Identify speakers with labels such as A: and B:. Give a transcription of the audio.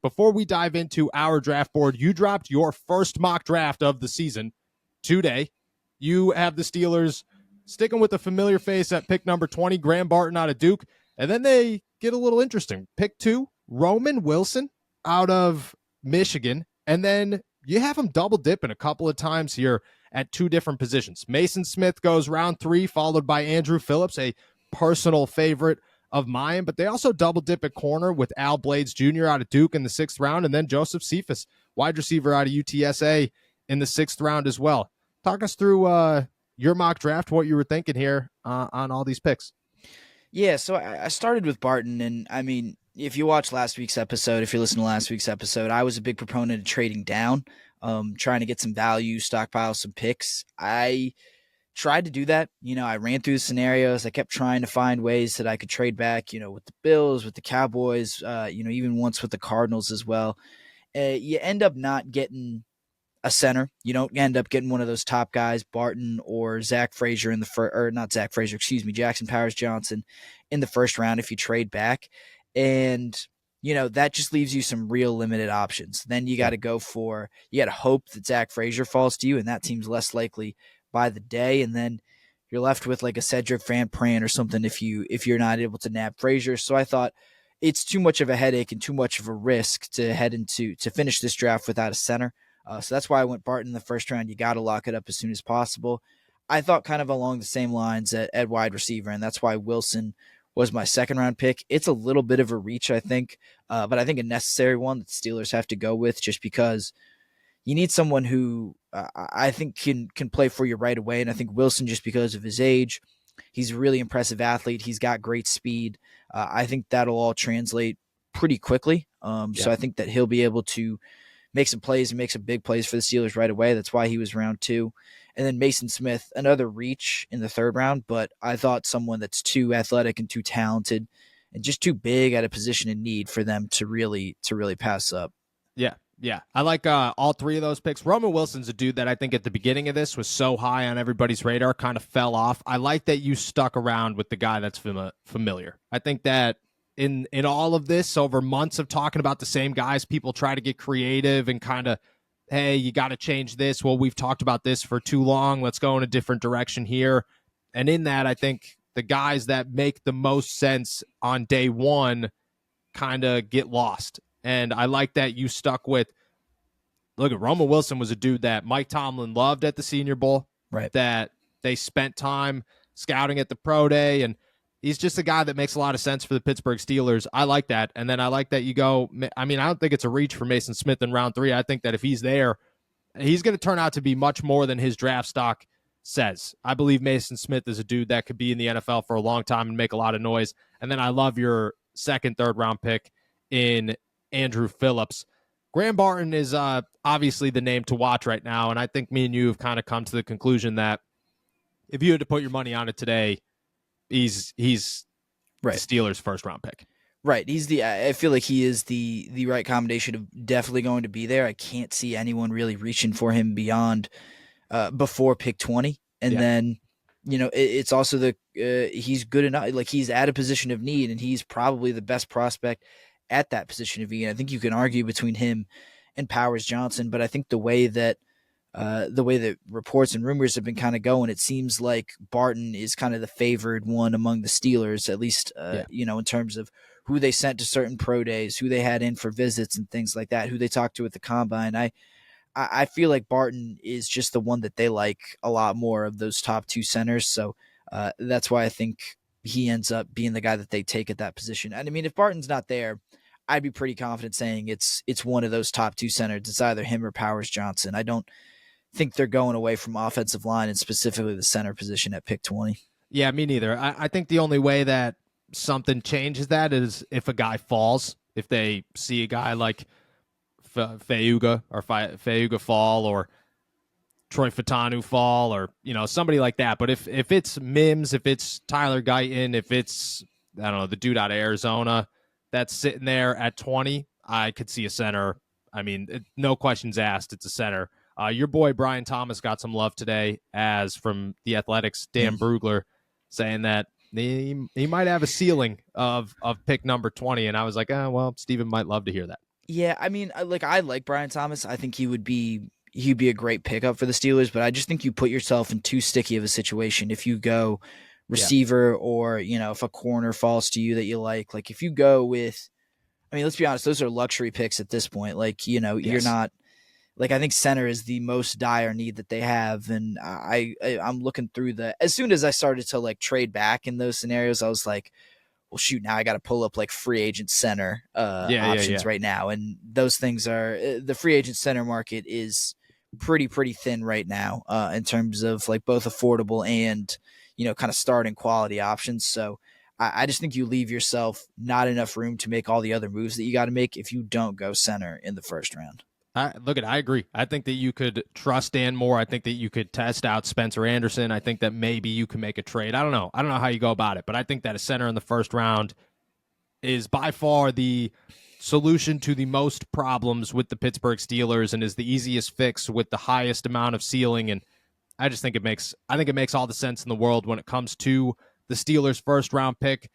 A: before we dive into our draft board, you dropped your first mock draft of the season today. You have the Steelers sticking with a familiar face at pick number 20, Graham Barton out of Duke. And then they get a little interesting. Pick 2, Roman Wilson out of Michigan. And then you have him double dipping a couple of times here at 2 different positions. Mason Smith goes round 3, followed by Andrew Phillips, a personal favorite of mine. But they also double dip at corner with Al Blades Jr. out of Duke in the 6th round. And then Joseph Cephas, wide receiver out of UTSA in the 6th round as well. Talk us through your mock draft, what you were thinking here on all these picks.
B: Yeah, so I started with Barton, and I mean, if you watch last week's episode, if you listen to last week's episode, I was a big proponent of trading down, trying to get some value, stockpile some picks. I tried to do that. I ran through the scenarios. I kept trying to find ways that I could trade back, with the Bills, with the Cowboys, even once with the Cardinals as well. You end up not getting a center. You don't end up getting one of those top guys, Barton or Zach Frazier in the first, or not Zach Frazier, Jackson Powers Johnson in the first round if you trade back. And, that just leaves you some real limited options. Then you got to you got to hope that Zach Frazier falls to you, and that seems less likely by the day. And then you're left with like a Cedric Van Pran or something if you're not able to nab Frazier. So I thought it's too much of a headache and too much of a risk to finish this draft without a center. So that's why I went Barton in the first round. You got to lock it up as soon as possible. I thought kind of along the same lines at wide receiver, and that's why Wilson was my second round pick. It's a little bit of a reach, I think, but I think a necessary one that the Steelers have to go with just because you need someone who I think can play for you right away. And I think Wilson, just because of his age, he's a really impressive athlete. He's got great speed. I think that'll all translate pretty quickly. So I think that he'll be able to make some plays and make some big plays for the Steelers right away. That's why he was round 2. And then Mason Smith, another reach in the 3rd round, but I thought someone that's too athletic and too talented and just too big at a position in need for them to really pass up.
A: Yeah. I like all 3 of those picks. Roman Wilson's a dude that I think at the beginning of this was so high on everybody's radar, kind of fell off. I like that you stuck around with the guy that's familiar. I think that in all of this, over months of talking about the same guys, people try to get creative and kind of, hey, you got to change this. Well, we've talked about this for too long. Let's go in a different direction here. And in that, I think the guys that make the most sense on day one kind of get lost. And I like that you stuck with, look, at Roman Wilson was a dude that Mike Tomlin loved at the Senior Bowl,
B: right? That
A: they spent time scouting at the Pro Day, and he's just a guy that makes a lot of sense for the Pittsburgh Steelers. I like that. And then I like that you go, I mean, I don't think it's a reach for Mason Smith in round 3. I think that if he's there, he's going to turn out to be much more than his draft stock says. I believe Mason Smith is a dude that could be in the NFL for a long time and make a lot of noise. And then I love your 2nd, 3rd round pick in Andrew Phillips. Graham Barton is obviously the name to watch right now. And I think me and you have kind of come to the conclusion that if you had to put your money on it today, he's right. The Steelers' 1st round pick.
B: Right. I feel like he is the right combination of definitely going to be there. I can't see anyone really reaching for him beyond before pick 20. And then, it's also he's good enough. Like, he's at a position of need, and he's probably the best prospect at that position of need. I think you can argue between him and Powers Johnson, but I think the way that reports and rumors have been kind of going, it seems like Barton is kind of the favored one among the Steelers, at least, in terms of who they sent to certain pro days, who they had in for visits and things like that, who they talked to at the combine. I feel like Barton is just the one that they like a lot more of those top 2 centers. So that's why I think he ends up being the guy that they take at that position. And I mean, if Barton's not there, I'd be pretty confident saying it's one of those top 2 centers. It's either him or Powers Johnson. I don't think they're going away from offensive line and specifically the center position at pick 20.
A: Yeah, me neither. I think the only way that something changes that is if a guy falls, if they see a guy like Fayuga fall, or Troy Fatanu fall, or somebody like that. But if it's Mims, if it's Tyler Guyton, if it's, I don't know, the dude out of Arizona that's sitting there at 20, I could see a center. I mean, no questions asked, it's a center. Your boy Brian Thomas got some love today, as from the Athletics, Dan Brugler, saying that he might have a ceiling of pick number 20. And I was like, well, Steven might love to hear that.
B: Yeah, I mean, I like Brian Thomas. I think he'd be a great pickup for the Steelers, but I just think you put yourself in too sticky of a situation if you go
A: Yeah.
B: receiver or, if a corner falls to you that you like. Like if you go with, I mean, let's be honest, those are luxury picks at this point. Like, you're
A: Yes.
B: not like, I think center is the most dire need that they have, and I'm looking through the as soon as I started to like trade back in those scenarios, I was like, well, shoot, now I got to pull up like free agent center
A: Yeah. Yeah.
B: options
A: Yeah.
B: right now, and those things are the free agent center market is pretty thin right now in terms of like both affordable and kind of starting quality options. So I just think you leave yourself not enough room to make all the other moves that you got to make if you don't go center in the first round.
A: I agree. I think that you could trust Dan Moore. I think that you could test out Spencer Anderson. I think that maybe you can make a trade. I don't know. I don't know how you go about it, but I think that a center in the first round is by far the solution to the most problems with the Pittsburgh Steelers and is the easiest fix with the highest amount of ceiling. And I think it makes all the sense in the world when it comes to the Steelers' first round pick.